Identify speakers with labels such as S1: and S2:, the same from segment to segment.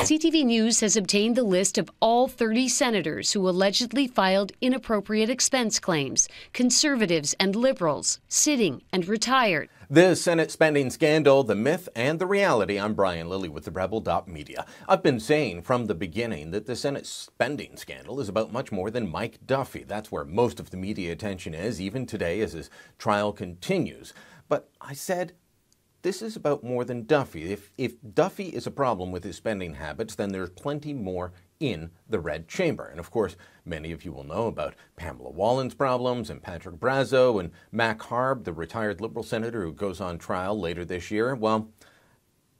S1: CTV News has obtained the list of all 30 senators who allegedly filed inappropriate expense claims, conservatives and liberals, sitting and retired.
S2: The Senate spending scandal, the myth and the reality. I'm Brian Lilley with TheRebel.media. I've been saying from the beginning that the Senate spending scandal is about much more than Mike Duffy. That's where most of the media attention is, even today as his trial continues. But I said, this is about more than Duffy. If Duffy is a problem with his spending habits, then there's plenty more in the Red Chamber. And of course, many of you will know about Pamela Wallen's problems and Patrick Brazo and Mac Harb, the retired Liberal senator who goes on trial later this year. Well,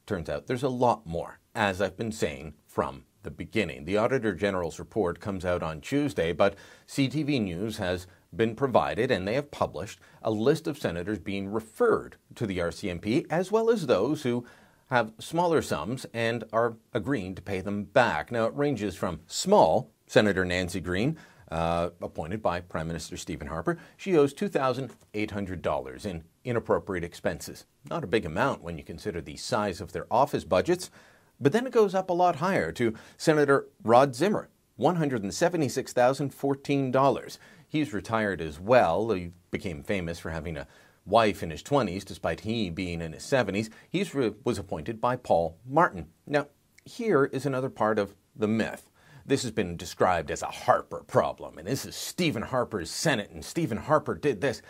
S2: turns out there's a lot more, as I've been saying from the beginning. The Auditor General's report comes out on Tuesday, but CTV News has been provided, and they have published, a list of senators being referred to the RCMP, as well as those who have smaller sums and are agreeing to pay them back. Now, it ranges from small, Senator Nancy Green, appointed by Prime Minister Stephen Harper. She owes $2,800 in inappropriate expenses. Not a big amount when you consider the size of their office budgets, but then it goes up a lot higher to Senator Rod Zimmer, $176,014. He's retired as well. He became famous for having a wife in his 20s, despite he being in his 70s. He was appointed by Paul Martin. Now, here is another part of the myth. This has been described as a Harper problem, and this is Stephen Harper's Senate, and Stephen Harper did this.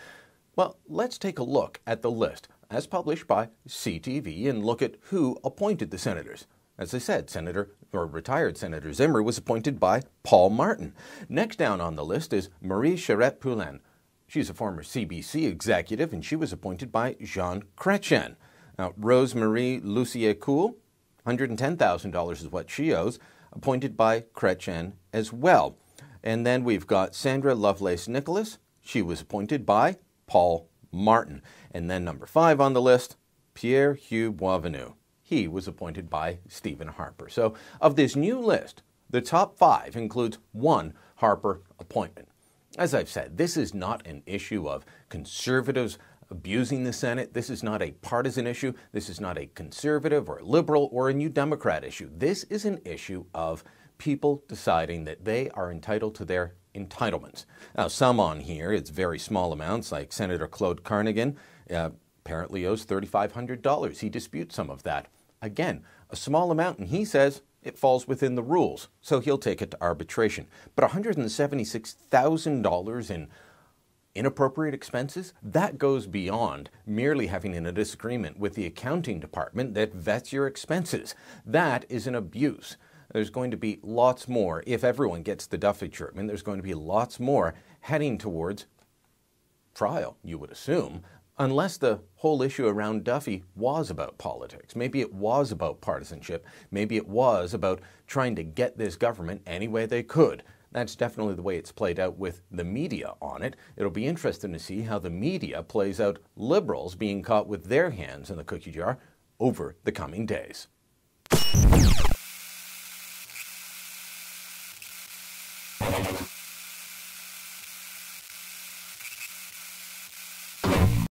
S2: Well, let's take a look at the list as published by CTV and look at who appointed the senators. As I said, retired Senator Zimmer was appointed by Paul Martin. Next down on the list is Marie Charette-Poulin. She's a former CBC executive, and she was appointed by Jean Chrétien. Now, Rose-Marie Lucier-Coul, $110,000 is what she owes, appointed by Chrétien as well. And then we've got Sandra Lovelace-Nicholas. She was appointed by Paul Martin. And then number 5 on the list, Pierre-Hugh Boisvenu. He was appointed by Stephen Harper. So of this new list, the top 5 includes one Harper appointment. As I've said, this is not an issue of conservatives abusing the Senate. This is not a partisan issue. This is not a conservative or liberal or a New Democrat issue. This is an issue of people deciding that they are entitled to their entitlements. Now, some on here, it's very small amounts, like Senator Claude Carnegan, apparently owes $3,500. He disputes some of that. Again, a small amount, and he says it falls within the rules, so he'll take it to arbitration. But $176,000 in inappropriate expenses, that goes beyond merely having a disagreement with the accounting department that vets your expenses. That is an abuse. There's going to be lots more. If everyone gets the Duffy treatment, there's going to be lots more heading towards trial, you would assume, unless the whole issue around Duffy was about politics. Maybe it was about partisanship. Maybe it was about trying to get this government any way they could. That's definitely the way it's played out with the media on it. It'll be interesting to see how the media plays out liberals being caught with their hands in the cookie jar over the coming days.